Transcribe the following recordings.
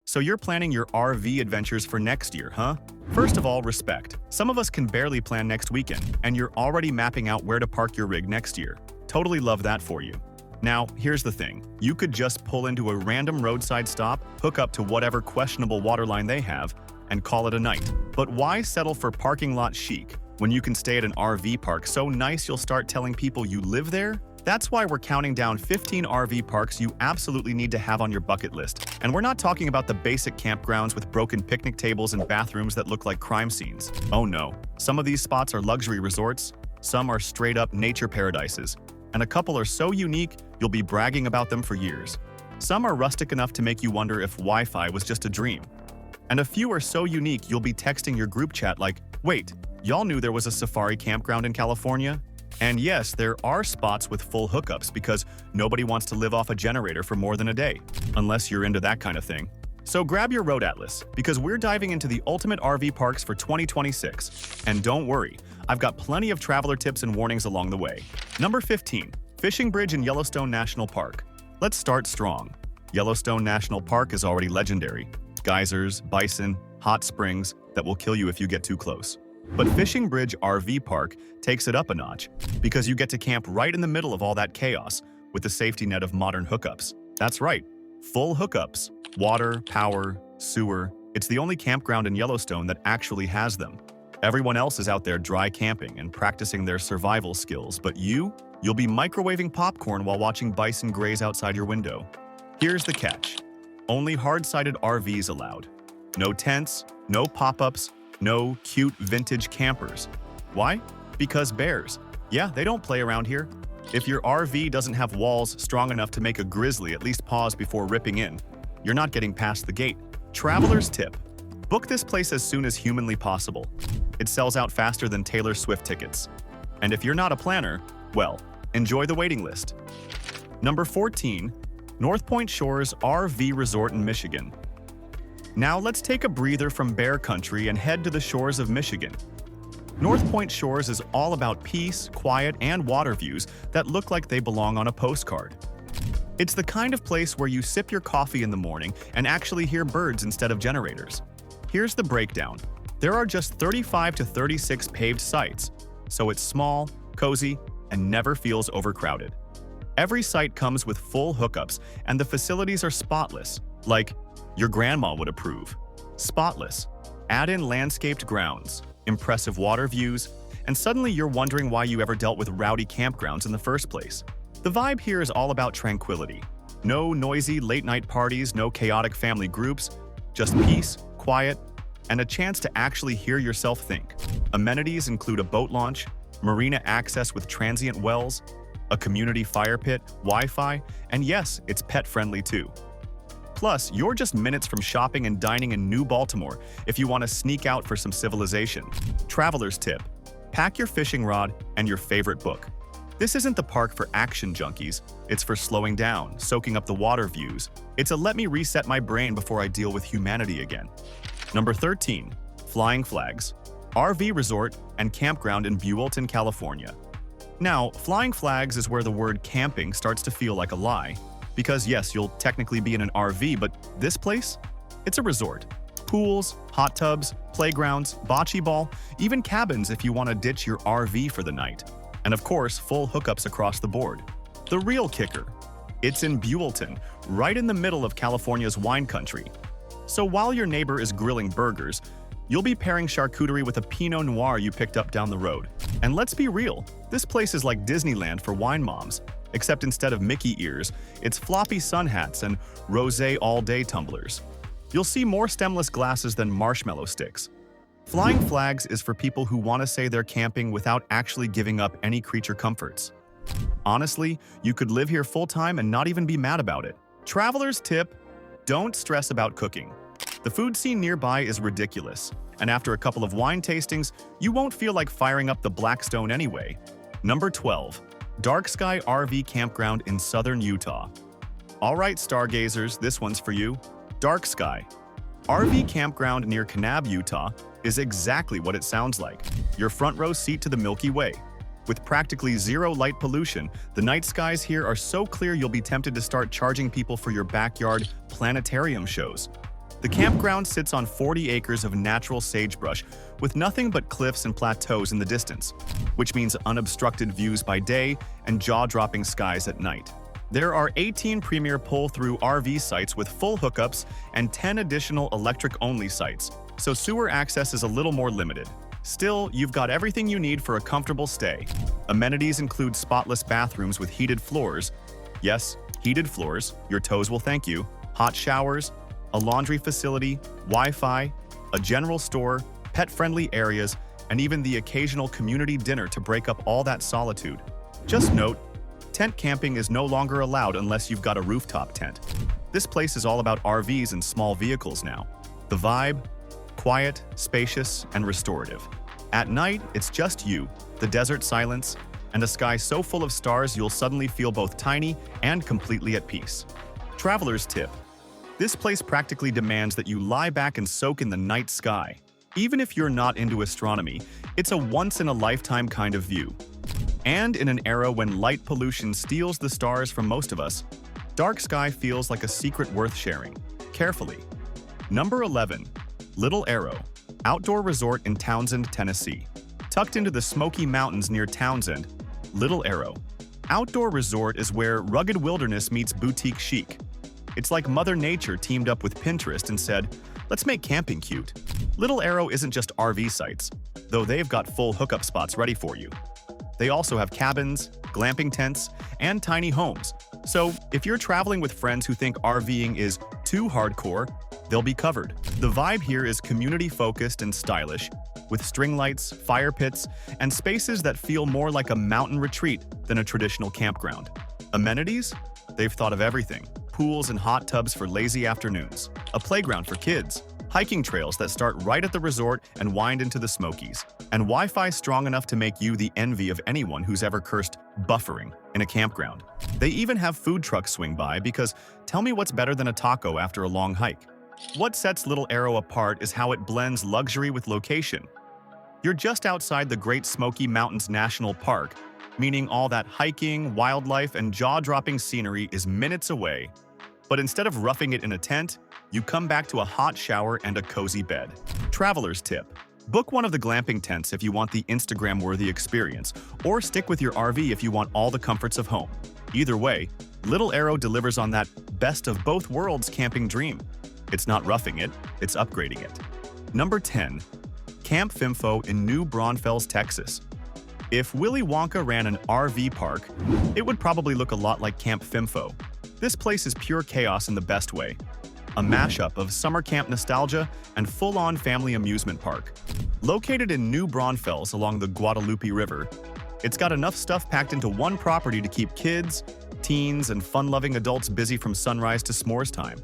So you're planning your RV adventures for next year, huh? First of all, respect. Some of us can barely plan next weekend, and you're already mapping out where to park your rig next year. Totally love that for you. Now, here's the thing. You could just pull into a random roadside stop, hook up to whatever questionable waterline they have, and call it a night. But why settle for parking lot chic when you can stay at an RV park so nice you'll start telling people you live there? That's why we're counting down 15 RV parks you absolutely need to have on your bucket list. And we're not talking about the basic campgrounds with broken picnic tables and bathrooms that look like crime scenes. Oh no. Some of these spots are luxury resorts, some are straight-up nature paradises, and a couple are so unique you'll be bragging about them for years. Some are rustic enough to make you wonder if Wi-Fi was just a dream. And a few are so unique you'll be texting your group chat like, wait, y'all knew there was a safari campground in California? And yes, there are spots with full hookups because nobody wants to live off a generator for more than a day, unless you're into that kind of thing. So grab your road atlas, because we're diving into the ultimate RV parks for 2026. And don't worry, I've got plenty of traveler tips and warnings along the way. Number 15. Fishing Bridge in Yellowstone National Park. Let's start strong. Yellowstone National Park is already legendary. Geysers, bison, hot springs that will kill you if you get too close. But Fishing Bridge RV Park takes it up a notch because you get to camp right in the middle of all that chaos with the safety net of modern hookups. That's right, full hookups. Water, power, sewer. It's the only campground in Yellowstone that actually has them. Everyone else is out there dry camping and practicing their survival skills, but you'll be microwaving popcorn while watching bison graze outside your window. Here's the catch. Only hard-sided RVs allowed. No tents, no pop-ups, no cute vintage campers. Why? Because bears. Yeah, they don't play around here. If your RV doesn't have walls strong enough to make a grizzly at least pause before ripping in, you're not getting past the gate. Traveler's tip. Book this place as soon as humanly possible. It sells out faster than Taylor Swift tickets. And if you're not a planner, well, enjoy the waiting list. Number 14. Northpointe Shores RV Resort in Michigan. Now let's take a breather from bear country and head to the shores of Michigan. Northpointe Shores is all about peace, quiet, and water views that look like they belong on a postcard. It's the kind of place where you sip your coffee in the morning and actually hear birds instead of generators. Here's the breakdown. There are just 35 to 36 paved sites, so it's small, cozy, and never feels overcrowded. Every site comes with full hookups, and the facilities are spotless, like your grandma would approve. Spotless. Add in landscaped grounds, impressive water views, and suddenly you're wondering why you ever dealt with rowdy campgrounds in the first place. The vibe here is all about tranquility. No noisy late-night parties, no chaotic family groups, just peace, quiet, and a chance to actually hear yourself think. Amenities include a boat launch, marina access with transient wells, a community fire pit, Wi-Fi, and yes, it's pet-friendly too. Plus, you're just minutes from shopping and dining in New Baltimore if you want to sneak out for some civilization. Traveler's tip. Pack your fishing rod and your favorite book. This isn't the park for action junkies. It's for slowing down, soaking up the water views. It's a let me reset my brain before I deal with humanity again. Number 13. Flying Flags. RV Resort and Campground in Buellton, California. Now, Flying Flags is where the word camping starts to feel like a lie. Because yes, you'll technically be in an RV, but this place? It's a resort. Pools, hot tubs, playgrounds, bocce ball, even cabins if you want to ditch your RV for the night. And of course, full hookups across the board. The real kicker. It's in Buellton, right in the middle of California's wine country. So while your neighbor is grilling burgers, you'll be pairing charcuterie with a Pinot Noir you picked up down the road. And let's be real, this place is like Disneyland for wine moms. Except instead of Mickey ears, it's floppy sun hats and rosé all-day tumblers. You'll see more stemless glasses than marshmallow sticks. Flying Flags is for people who want to say they're camping without actually giving up any creature comforts. Honestly, you could live here full-time and not even be mad about it. Traveler's tip: don't stress about cooking. The food scene nearby is ridiculous, and after a couple of wine tastings, you won't feel like firing up the Blackstone anyway. Number 12. Dark Sky RV Campground in southern Utah. Alright stargazers, this one's for you. Dark Sky RV Campground near Kanab, Utah is exactly what it sounds like. Your front row seat to the Milky Way. With practically zero light pollution, the night skies here are so clear you'll be tempted to start charging people for your backyard planetarium shows. The campground sits on 40 acres of natural sagebrush with nothing but cliffs and plateaus in the distance, which means unobstructed views by day and jaw-dropping skies at night. There are 18 premier pull-through RV sites with full hookups and 10 additional electric-only sites, so sewer access is a little more limited. Still, you've got everything you need for a comfortable stay. Amenities include spotless bathrooms with heated floors. Yes, heated floors, your toes will thank you. Hot showers, a laundry facility, Wi-Fi, a general store, pet-friendly areas, and even the occasional community dinner to break up all that solitude. Just note, tent camping is no longer allowed unless you've got a rooftop tent. This place is all about RVs and small vehicles now. The vibe? Quiet, spacious, and restorative. At night, it's just you, the desert silence, and a sky so full of stars you'll suddenly feel both tiny and completely at peace. Traveler's tip. This place practically demands that you lie back and soak in the night sky. Even if you're not into astronomy, it's a once-in-a-lifetime kind of view. And in an era when light pollution steals the stars from most of us, dark sky feels like a secret worth sharing. Carefully. Number 11. Little Arrow, outdoor resort in Townsend, Tennessee. Tucked into the Smoky Mountains near Townsend, Little Arrow. Outdoor resort is where rugged wilderness meets boutique chic. It's like Mother Nature teamed up with Pinterest and said, let's make camping cute. Little Arrow isn't just RV sites, though they've got full hookup spots ready for you. They also have cabins, glamping tents, and tiny homes. So if you're traveling with friends who think RVing is too hardcore, they'll be covered. The vibe here is community-focused and stylish, with string lights, fire pits, and spaces that feel more like a mountain retreat than a traditional campground. Amenities? They've thought of everything. Pools and hot tubs for lazy afternoons, a playground for kids, hiking trails that start right at the resort and wind into the Smokies, and Wi-Fi strong enough to make you the envy of anyone who's ever cursed buffering in a campground. They even have food trucks swing by because tell me what's better than a taco after a long hike. What sets Little Arrow apart is how it blends luxury with location. You're just outside the Great Smoky Mountains National Park, meaning all that hiking, wildlife, and jaw-dropping scenery is minutes away. But instead of roughing it in a tent, you come back to a hot shower and a cozy bed. Traveler's tip. Book one of the glamping tents if you want the Instagram-worthy experience, or stick with your RV if you want all the comforts of home. Either way, Little Arrow delivers on that best of both worlds camping dream. It's not roughing it, it's upgrading it. Number 10. Camp Fimfo in New Braunfels, Texas. If Willy Wonka ran an RV park, it would probably look a lot like Camp Fimfo. This place is pure chaos in the best way. A mashup of summer camp nostalgia and full-on family amusement park. Located in New Braunfels along the Guadalupe River, it's got enough stuff packed into one property to keep kids, teens, and fun-loving adults busy from sunrise to s'mores time.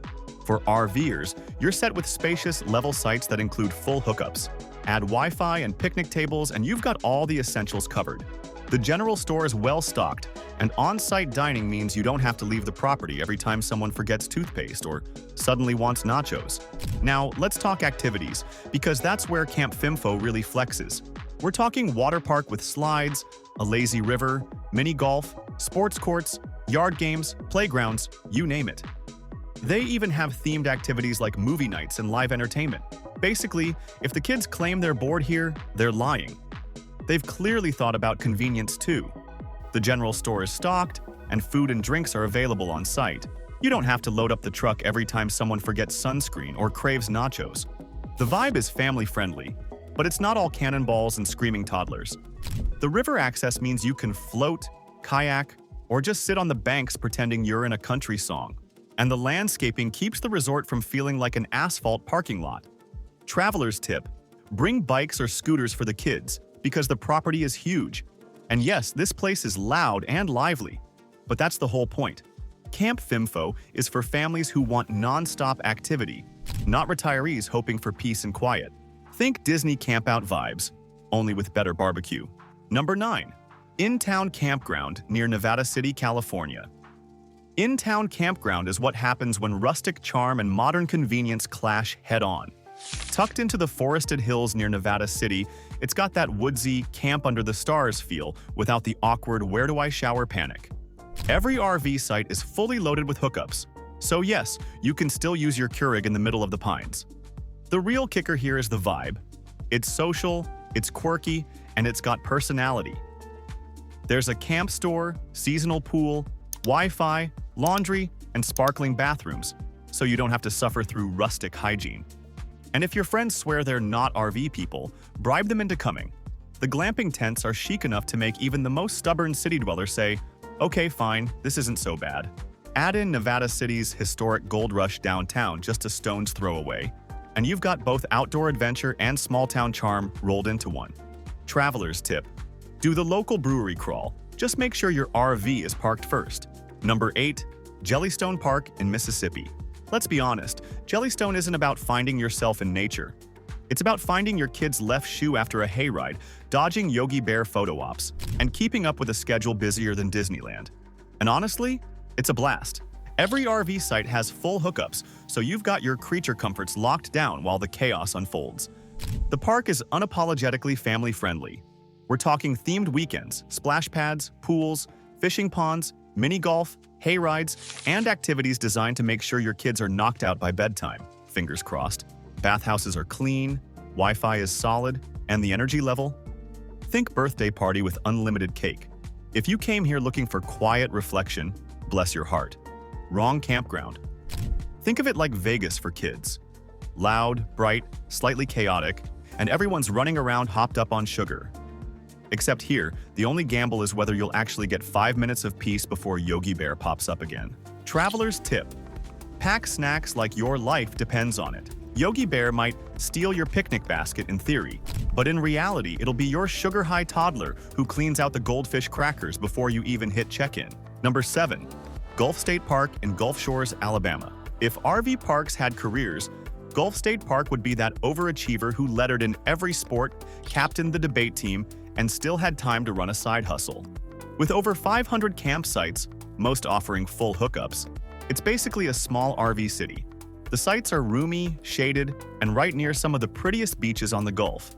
For RVers, you're set with spacious, level sites that include full hookups. Add Wi-Fi and picnic tables, and you've got all the essentials covered. The general store is well-stocked, and on-site dining means you don't have to leave the property every time someone forgets toothpaste or suddenly wants nachos. Now, let's talk activities, because that's where Camp Fimfo really flexes. We're talking water park with slides, a lazy river, mini golf, sports courts, yard games, playgrounds, you name it. They even have themed activities like movie nights and live entertainment. Basically, if the kids claim they're bored here, they're lying. They've clearly thought about convenience too. The general store is stocked, and food and drinks are available on site. You don't have to load up the truck every time someone forgets sunscreen or craves nachos. The vibe is family-friendly, but it's not all cannonballs and screaming toddlers. The river access means you can float, kayak, or just sit on the banks pretending you're in a country song. And the landscaping keeps the resort from feeling like an asphalt parking lot. Traveler's tip. Bring bikes or scooters for the kids, because the property is huge. And yes, this place is loud and lively, but that's the whole point. Camp Fimfo is for families who want non-stop activity, not retirees hoping for peace and quiet. Think Disney camp-out vibes, only with better barbecue. Number 9. In-town campground near Nevada City, California. In-town campground is what happens when rustic charm and modern convenience clash head-on. Tucked into the forested hills near Nevada City, it's got that woodsy, camp-under-the-stars feel without the awkward where-do-I-shower panic. Every RV site is fully loaded with hookups, So yes, you can still use your Keurig in the middle of the pines. The real kicker here is the vibe. It's social, it's quirky, and it's got personality. There's a camp store, seasonal pool, Wi-Fi, laundry, and sparkling bathrooms, so you don't have to suffer through rustic hygiene. And if your friends swear they're not RV people, bribe them into coming. The glamping tents are chic enough to make even the most stubborn city dweller say, "Okay, fine, this isn't so bad." Add in Nevada City's historic gold rush downtown just a stone's throw away, and you've got both outdoor adventure and small-town charm rolled into one. Traveler's tip: do the local brewery crawl. Just make sure your RV is parked first. Number 8. Jellystone Park in Mississippi. Let's be honest, Jellystone isn't about finding yourself in nature. It's about finding your kid's left shoe after a hayride, dodging Yogi Bear photo ops, and keeping up with a schedule busier than Disneyland. And honestly, it's a blast. Every RV site has full hookups, so you've got your creature comforts locked down while the chaos unfolds. The park is unapologetically family-friendly. We're talking themed weekends, splash pads, pools, fishing ponds, mini golf, hay rides, and activities designed to make sure your kids are knocked out by bedtime. Fingers crossed. Bathhouses are clean, Wi-Fi is solid, and the energy level? Think birthday party with unlimited cake. If you came here looking for quiet reflection, bless your heart. Wrong campground. Think of it like Vegas for kids. Loud, bright, slightly chaotic, and everyone's running around hopped up on sugar. Except here, the only gamble is whether you'll actually get 5 minutes of peace before Yogi Bear pops up again. Traveler's tip: pack snacks like your life depends on it. Yogi Bear might steal your picnic basket in theory, but in reality, it'll be your sugar-high toddler who cleans out the goldfish crackers before you even hit check-in. Number 7. Gulf State Park in Gulf Shores, Alabama. If RV parks had careers, Gulf State Park would be that overachiever who lettered in every sport, captained the debate team, and still had time to run a side hustle. With over 500 campsites, most offering full hookups, it's basically a small RV city. The sites are roomy, shaded, and right near some of the prettiest beaches on the Gulf.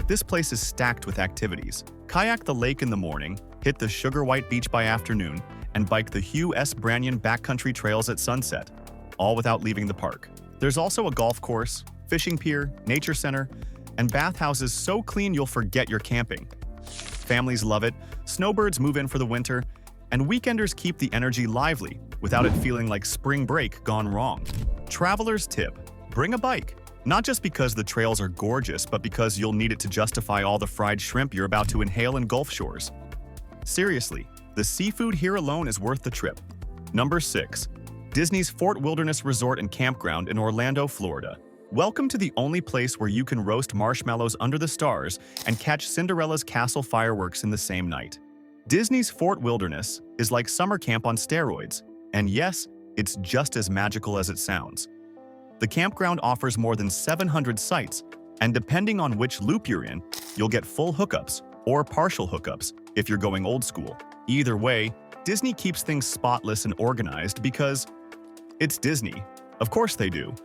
This place is stacked with activities. Kayak the lake in the morning, hit the Sugar White Beach by afternoon, and bike the Hugh S. Branyan backcountry trails at sunset, all without leaving the park. There's also a golf course, fishing pier, nature center, and bathhouses so clean you'll forget you're camping. Families love it, snowbirds move in for the winter, and weekenders keep the energy lively without it feeling like spring break gone wrong. Traveler's tip: bring a bike. Not just because the trails are gorgeous, but because you'll need it to justify all the fried shrimp you're about to inhale in Gulf Shores. Seriously, the seafood here alone is worth the trip. Number 6. Disney's Fort Wilderness Resort and Campground in Orlando, Florida. Welcome to the only place where you can roast marshmallows under the stars and catch Cinderella's castle fireworks in the same night. Disney's Fort Wilderness is like summer camp on steroids, and yes, it's just as magical as it sounds. The campground offers more than 700 sites, and depending on which loop you're in, you'll get full hookups or partial hookups if you're going old school. Either way, Disney keeps things spotless and organized because it's Disney. Of course they do.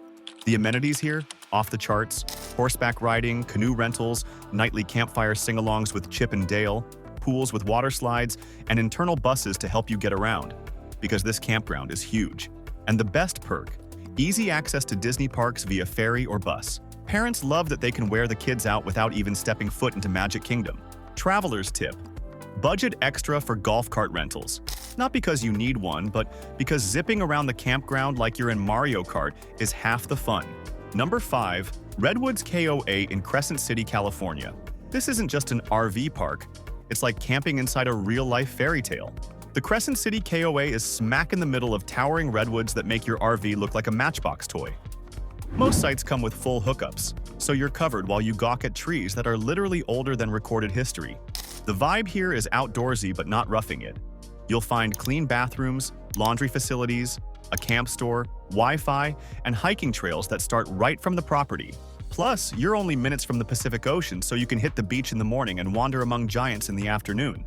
The amenities here, off the charts: horseback riding, canoe rentals, nightly campfire sing-alongs with Chip and Dale, pools with water slides, and internal buses to help you get around. Because this campground is huge. And the best perk: easy access to Disney parks via ferry or bus. Parents love that they can wear the kids out without even stepping foot into Magic Kingdom. Traveler's tip: budget extra for golf cart rentals. Not because you need one, but because zipping around the campground like you're in Mario Kart is half the fun. Number 5. Redwoods KOA in Crescent City, California. This isn't just an RV park. It's like camping inside a real-life fairy tale. The Crescent City KOA is smack in the middle of towering redwoods that make your RV look like a Matchbox toy. Most sites come with full hookups, so you're covered while you gawk at trees that are literally older than recorded history. The vibe here is outdoorsy but not roughing it. You'll find clean bathrooms, laundry facilities, a camp store, Wi-Fi, and hiking trails that start right from the property. Plus, you're only minutes from the Pacific Ocean, so you can hit the beach in the morning and wander among giants in the afternoon.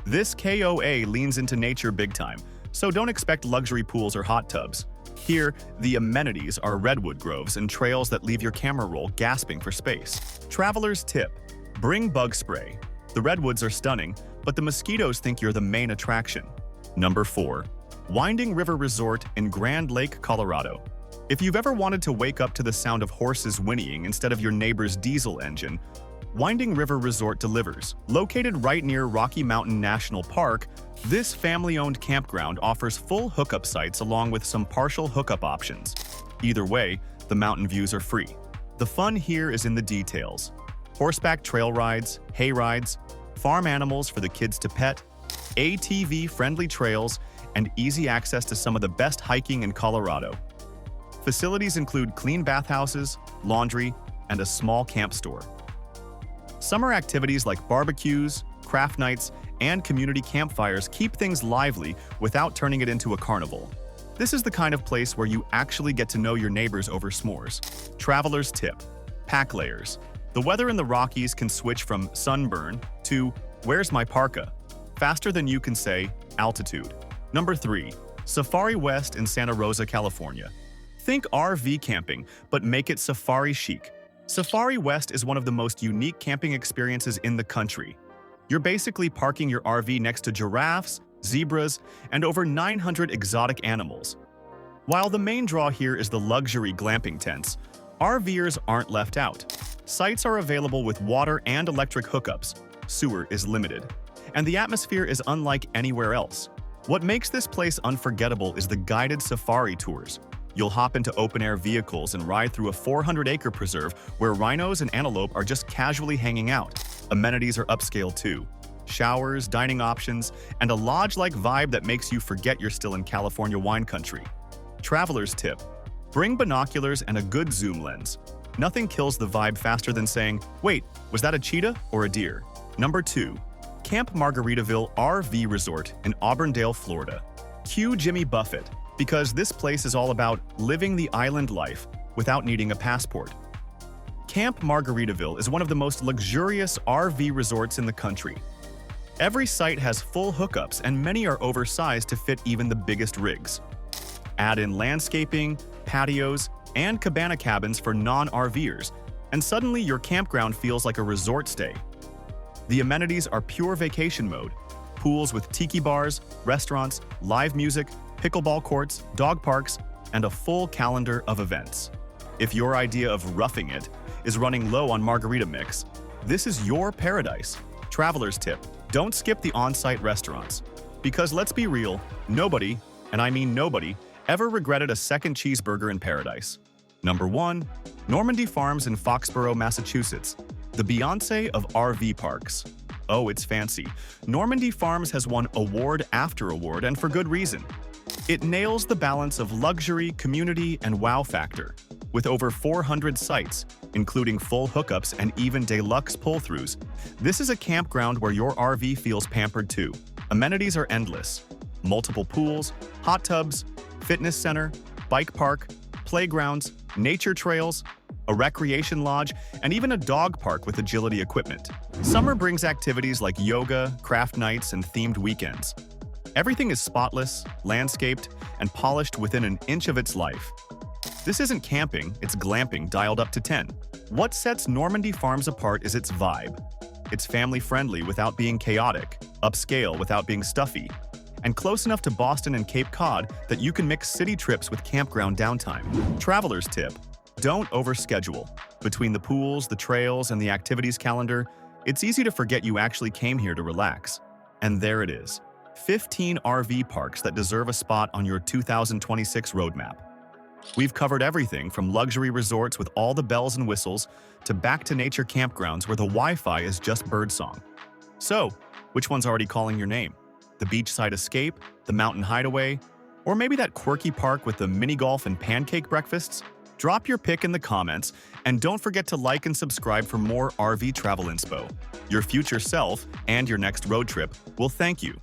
This KOA leans into nature big time, so don't expect luxury pools or hot tubs. Here, the amenities are redwood groves and trails that leave your camera roll gasping for space. Traveler's tip: bring bug spray. The redwoods are stunning, but the mosquitoes think you're the main attraction. Number 4. Winding River Resort in Grand Lake, Colorado. If you've ever wanted to wake up to the sound of horses whinnying instead of your neighbor's diesel engine, Winding River Resort delivers. Located right near Rocky Mountain National Park, this family-owned campground offers full hookup sites along with some partial hookup options. Either way, the mountain views are free. The fun here is in the details. Horseback trail rides, hay rides, farm animals for the kids to pet, ATV-friendly trails, and easy access to some of the best hiking in Colorado. Facilities include clean bathhouses, laundry, and a small camp store. Summer activities like barbecues, craft nights, and community campfires keep things lively without turning it into a carnival. This is the kind of place where you actually get to know your neighbors over s'mores. Traveler's tip: pack layers. The weather in the Rockies can switch from sunburn to "where's my parka?" faster than you can say altitude. Number 3. Safari West in Santa Rosa, California. Think RV camping, but make it safari chic. Safari West is one of the most unique camping experiences in the country. You're basically parking your RV next to giraffes, zebras, and over 900 exotic animals. While the main draw here is the luxury glamping tents, RVers aren't left out. Sites are available with water and electric hookups. Sewer is limited. And the atmosphere is unlike anywhere else. What makes this place unforgettable is the guided safari tours. You'll hop into open-air vehicles and ride through a 400-acre preserve where rhinos and antelope are just casually hanging out. Amenities are upscale too. Showers, dining options, and a lodge-like vibe that makes you forget you're still in California wine country. Traveler's tip: bring binoculars and a good zoom lens. Nothing kills the vibe faster than saying, "Wait, was that a cheetah or a deer?" Number 2. Camp Margaritaville RV Resort in Auburndale, Florida. Cue Jimmy Buffett, because this place is all about living the island life without needing a passport. Camp Margaritaville is one of the most luxurious RV resorts in the country. Every site has full hookups and many are oversized to fit even the biggest rigs. Add in landscaping, patios, and cabana cabins for non-RVers, and suddenly your campground feels like a resort stay. The amenities are pure vacation mode: pools with tiki bars, restaurants, live music, pickleball courts, dog parks, and a full calendar of events. If your idea of roughing it is running low on margarita mix, this is your paradise. Traveler's tip: don't skip the on-site restaurants. Because let's be real, nobody, and I mean nobody, ever regretted a second cheeseburger in paradise. Number 1. Normandy Farms in Foxborough, Massachusetts. The Beyoncé of RV parks. Oh, it's fancy. Normandy Farms has won award after award, and for good reason. It nails the balance of luxury, community, and wow factor. With over 400 sites, including full hookups and even deluxe pull-throughs, this is a campground where your RV feels pampered too. Amenities are endless. Multiple pools, hot tubs, fitness center, bike park, playgrounds, nature trails, a recreation lodge, and even a dog park with agility equipment. Summer brings activities like yoga, craft nights, and themed weekends. Everything is spotless, landscaped, and polished within an inch of its life. This isn't camping, it's glamping dialed up to 10. What sets Normandy Farms apart is its vibe. It's family-friendly without being chaotic, upscale without being stuffy, and close enough to Boston and Cape Cod that you can mix city trips with campground downtime. Traveler's tip: don't overschedule. Between the pools, the trails, and the activities calendar, it's easy to forget you actually came here to relax. And there it is. 15 RV parks that deserve a spot on your 2026 roadmap. We've covered everything from luxury resorts with all the bells and whistles to back-to-nature campgrounds where the Wi-Fi is just birdsong. So, which one's already calling your name? The beachside escape, the mountain hideaway, or maybe that quirky park with the mini golf and pancake breakfasts? Drop your pick in the comments, and don't forget to like and subscribe for more RV travel inspo. Your future self and your next road trip will thank you.